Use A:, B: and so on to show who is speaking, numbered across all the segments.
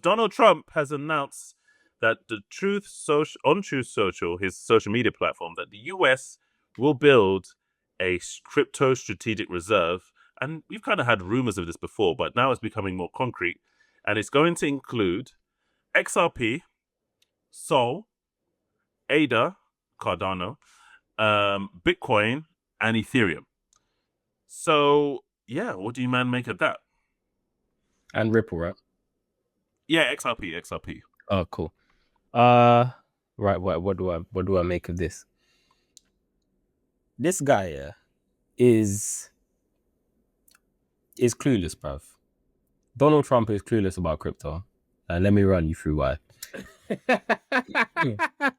A: Donald Trump has announced that on Truth Social, his social media platform, that the US will build a crypto strategic reserve. And we've kind of had rumors of this before, but now it's becoming more concrete. And it's going to include XRP, Sol, ADA, Cardano, Bitcoin, and Ethereum. So, yeah, what do you make of that?
B: And Ripple, right?
A: Yeah, XRP.
B: Oh, cool. Right. What do I make of this? This guy is clueless, bruv. Donald Trump is clueless about crypto. And let me run you through why.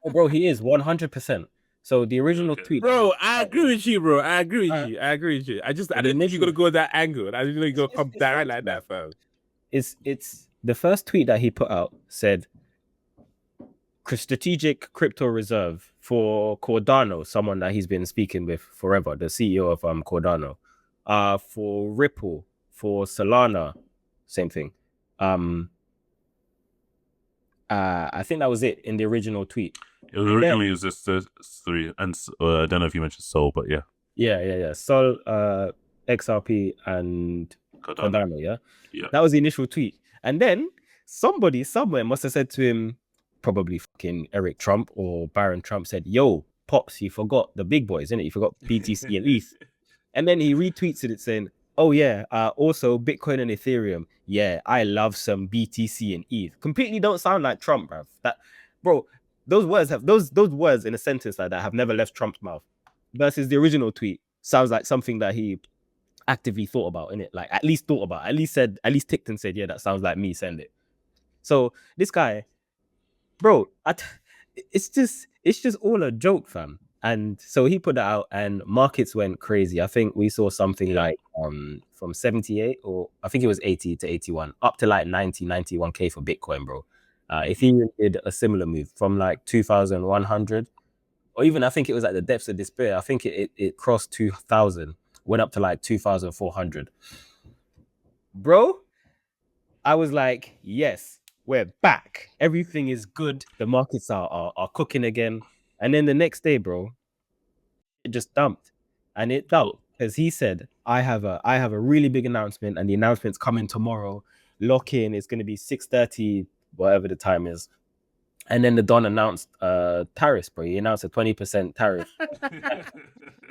B: Oh, bro, he is 100%. So the original tweet,
C: bro, I agree with you, bro. I agree with you. I didn't think you're gonna go that angle. I didn't know you're gonna come direct like that, fam.
B: It's the first tweet that he put out said strategic crypto reserve for Cardano, someone that he's been speaking with forever, the CEO of Cardano. For Ripple, for Solana, same thing. I think that was it in the original tweet.
A: It was originally just three, and I don't know if you mentioned Sol, but yeah.
B: Yeah. Sol, XRP, and Cardano. Yeah. That was the initial tweet, and then somebody somewhere must have said to him, probably fucking Eric Trump or Barron Trump, said, "Yo, Pops, you forgot the big boys, innit? You forgot BTC and ETH." And then he retweets it saying, "Oh yeah, also Bitcoin and Ethereum. Yeah, I love some BTC and ETH." Completely don't sound like Trump, bro. Those words in a sentence like that have never left Trump's mouth. Versus the original tweet sounds like something that he actively thought about, innit? Like at least thought about, at least ticked and said, "Yeah, that sounds like me. Send it." So this guy, bro, it's just all a joke, fam. And so he put that out and markets went crazy. I think we saw something like from 78 or I think it was 80 to 81 up to like 91K for Bitcoin, bro. Ethereum did a similar move from like 2,100 or even I think it was at the depths of despair. I think it crossed 2,000, went up to like 2,400. Bro, I was like, yes, we're back. Everything is good. The markets are cooking again. And then the next day, bro, it just dumped. And it dumped because he said, I have a really big announcement, and the announcement's coming tomorrow. Lock in, it's going to be 6:30, whatever the time is. And then the Don announced tariffs, bro. He announced a 20% tariff.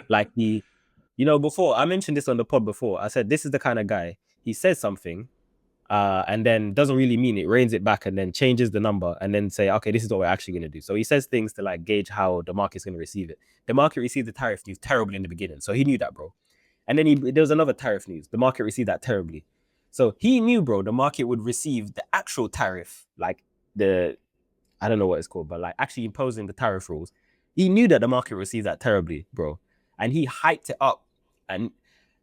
B: Like before, I mentioned this on the pod before. I said, this is the kind of guy, he says something, and then doesn't really mean it, reins it back, and then changes the number, and then say, okay, this is what we're actually going to do. So he says things to like gauge how the market's going to receive it. The market received the tariff news terribly in the beginning, so he knew that, bro. And then there was another tariff news. The market received that terribly. So he knew, bro, the market would receive the actual tariff, like I don't know what it's called, but like actually imposing the tariff rules. He knew that the market received that terribly, bro. And he hyped it up. And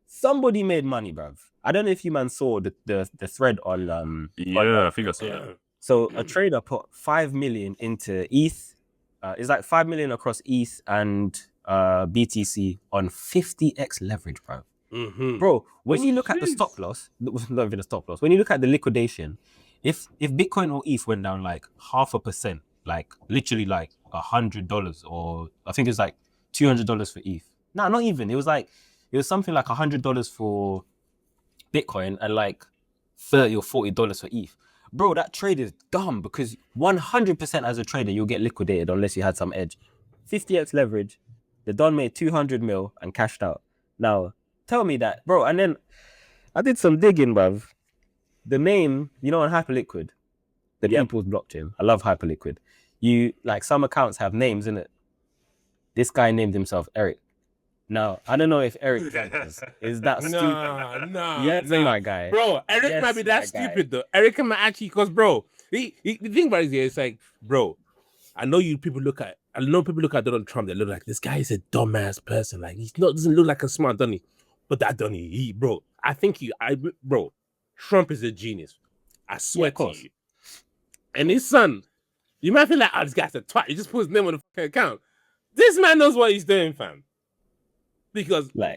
B: somebody made money, bruv. I don't know if you man saw the thread on
A: I think I saw that.
B: So a trader put 5 million into ETH. It's like 5 million across ETH and BTC on 50x leverage, bro.
C: Mm-hmm.
B: Bro, when you look at the stop loss, not even a stop loss, when you look at the liquidation, if Bitcoin or ETH went down like 0.5%, like literally like $100, or I think it's like $200 for ETH. No, not even. It was something like $100 for Bitcoin and like $30 or $40 for ETH. Bro, that trade is dumb because 100% as a trader, you'll get liquidated unless you had some edge. 50x leverage, the Don made 200 mil and cashed out. Now, tell me that, bro. And then I did some digging, bruv. The name, on Hyperliquid, the people's blockchain. I love Hyperliquid. Some accounts have names in it. This guy named himself Eric. Now, I don't know if Eric is that stupid.
C: No,
B: my guy.
C: Bro, Eric might be that stupid though. Eric might actually, because bro, the thing about it is, it's like, bro, I know people look at Donald Trump, they look like, this guy is a dumbass person. Like, doesn't look like a smart dummy. But that dummy, bro, Trump is a genius. I swear to you. And his son, you might feel like, this guy's a twat. He just put his name on the fucking account. This man knows what he's doing, fam. Because I'm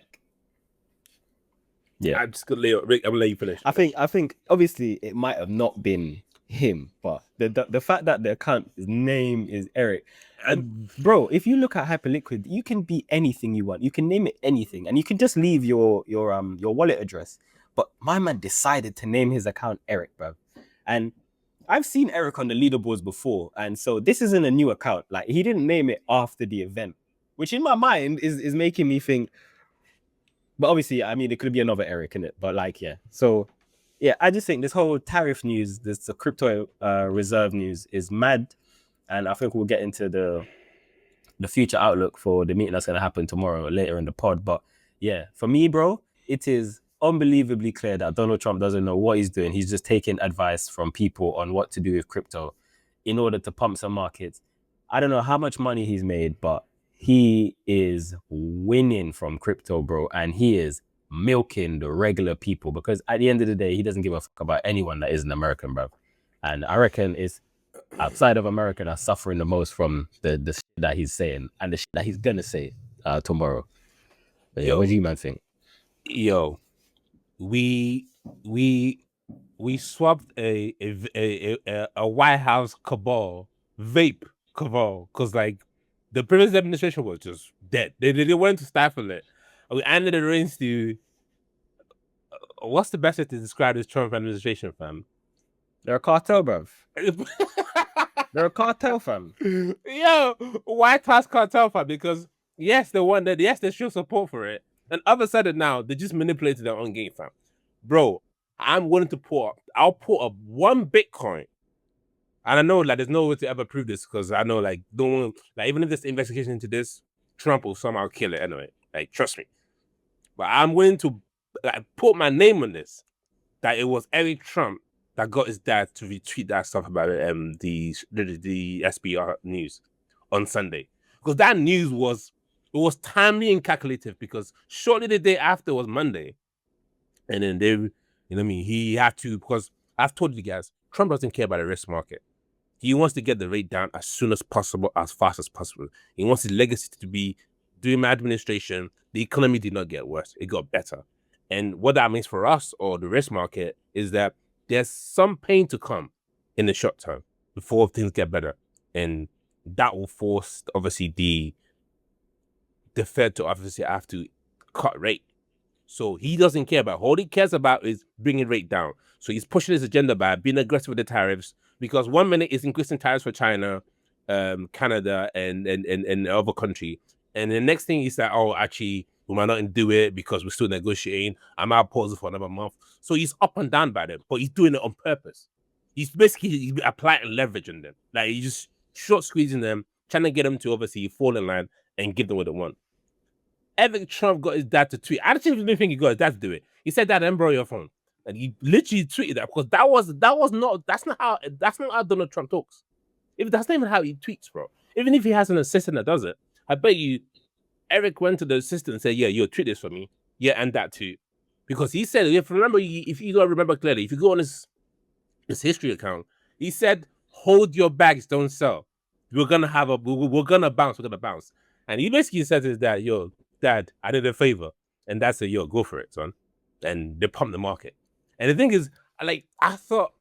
C: just gonna let you finish.
B: I think obviously it might have not been him, but the fact that the account's name is Eric, and bro, if you look at Hyperliquid, you can be anything you want. You can name it anything, and you can just leave your wallet address. But my man decided to name his account Eric, bro. And I've seen Eric on the leaderboards before, and so this isn't a new account. Like, he didn't name it after the event, which in my mind is making me think. But obviously, I mean, it could be another Eric in it. But like, yeah. So yeah, I just think this whole tariff news, the crypto reserve news is mad, and I think we'll get into the future outlook for the meeting that's going to happen tomorrow or later in the pod. But yeah, for me, bro, it is unbelievably clear that Donald Trump doesn't know what he's doing. He's just taking advice from people on what to do with crypto in order to pump some markets. I don't know how much money he's made, but he is winning from crypto, bro, and he is milking the regular people, because at the end of the day, he doesn't give a fuck about anyone that isn't American, bro. And I reckon it's outside of America that's suffering the most from the shit that he's saying and the shit that he's gonna say tomorrow. But yeah, what do you man think?
C: Yo, we swapped a White House cabal, vape cabal, because like the previous administration was just dead. They wanted to stifle it. We handed the reins to what's the best way to describe this Trump administration, fam?
B: They're a cartel, bruv. They're a cartel, fam.
C: Yo, White House cartel, fam, because yes, they show support for it. And other side of now, they just manipulated their own game, fam. Bro, I'm willing to I'll put up 1 Bitcoin. And I know like there's no way to ever prove this, because I know like even if there's investigation into this, Trump will somehow kill it anyway. Like, trust me. But I'm willing to put my name on this, that it was Eric Trump that got his dad to retweet that stuff about the SBR news on Sunday. Because that news was timely and calculative, because shortly the day after was Monday. And then he had to, because I've told you guys, Trump doesn't care about the risk market. He wants to get the rate down as soon as possible, as fast as possible. He wants his legacy to be, during my administration, the economy did not get worse. It got better. And what that means for us or the risk market is that there's some pain to come in the short term before things get better. And that will force, obviously, the Fed to obviously have to cut rate. So he doesn't care about, all he cares about is bringing rate down. So he's pushing his agenda by being aggressive with the tariffs, because 1 minute is increasing tariffs for China, Canada, and other country. And the next thing is that, oh, actually, we might not do it because we're still negotiating. I might pause it for another month. So he's up and down by them, but he's doing it on purpose. He's basically applying leverage on them. Like, he's just short squeezing them, trying to get them to obviously fall in line and give them what they want. Eric Trump got his dad to tweet. I actually didn't think he got his dad to do it. He said, "Dad, borrow your phone," and he literally tweeted that, because that's not how Donald Trump talks. If that's not even how he tweets, bro. Even if he has an assistant that does it, I bet you Eric went to the assistant and said, "Yeah, you'll tweet this for me." Yeah, and that too, because he said, if you don't remember clearly, if you go on his history account, he said, "Hold your bags, don't sell. We're gonna bounce." And he basically said to his dad, "Yo, Dad, I did a favor," and Dad said, "Yo, go for it, son." And they pumped the market. And the thing is, I thought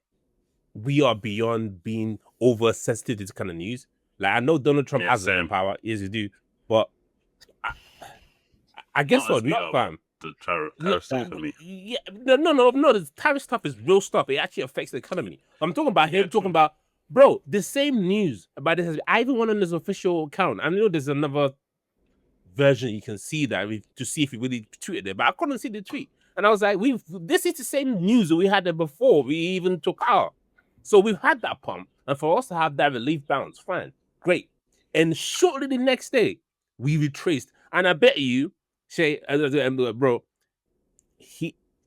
C: we are beyond being oversensitive to this kind of news. Like, I know Donald Trump has certain power, yes, you do, but I guess what, not fam.
A: The tariff stuff for me.
C: Yeah, no. The tariff stuff is real stuff. It actually affects the economy. I'm talking about him talking about, bro, the same news about this. I even went on his official account. I know there's another version you can see that to see if he really tweeted it, but I couldn't see the tweet. And I was like, this is the same news that we had there before we even took out. So we've had that pump, and for us to have that relief bounce, fine, great. And shortly the next day, we retraced. And I bet you, Shay, bro,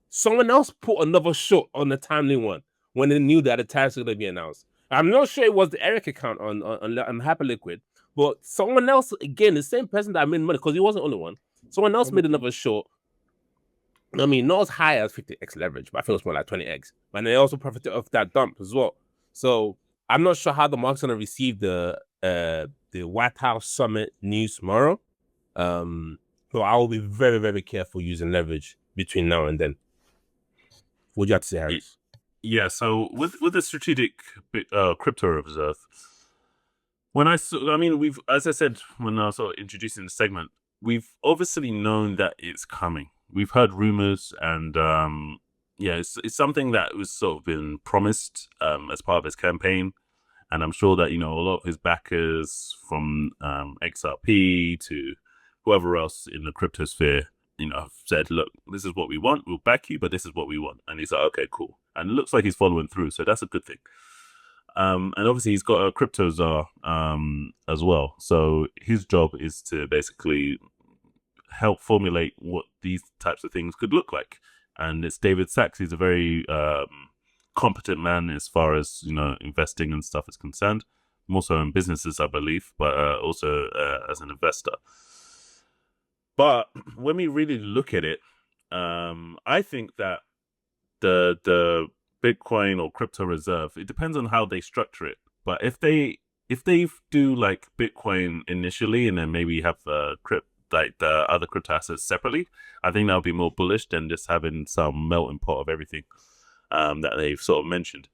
C: someone else put another shot on the timely one when they knew that the tariffs were going to be announced. I'm not sure it was the Eric account on Hyperliquid, but someone else, again, the same person that made money, because he wasn't the only one. Someone else made another short. I mean, not as high as 50x leverage, but I feel it's more like 20x. And they also profited off that dump as well. So I'm not sure how the market's going to receive the White House summit news tomorrow. So I will be very, very careful using leverage between now and then. What do you have to say, Harris?
A: Yeah, so with the strategic crypto reserve, when I mean, we've, as I said when I was sort of introducing the segment, we've obviously known that it's coming. We've heard rumors, and yeah, it's something that was sort of been promised as part of his campaign, and I'm sure that a lot of his backers from XRP to whoever else in the crypto sphere, have said, look, this is what we want. We'll back you, but this is what we want. And he's like, okay, cool. And it looks like he's following through. So that's a good thing. And obviously he's got a crypto czar as well. So his job is to basically help formulate what these types of things could look like. And it's David Sachs. He's a very competent man as far as, investing and stuff is concerned. More so in businesses, I believe, but also as an investor. But when we really look at it, I think that the Bitcoin or crypto reserve, it depends on how they structure it. But if they do like Bitcoin initially and then maybe have the other crypto assets separately, I think that'll be more bullish than just having some melting pot of everything that they've sort of mentioned.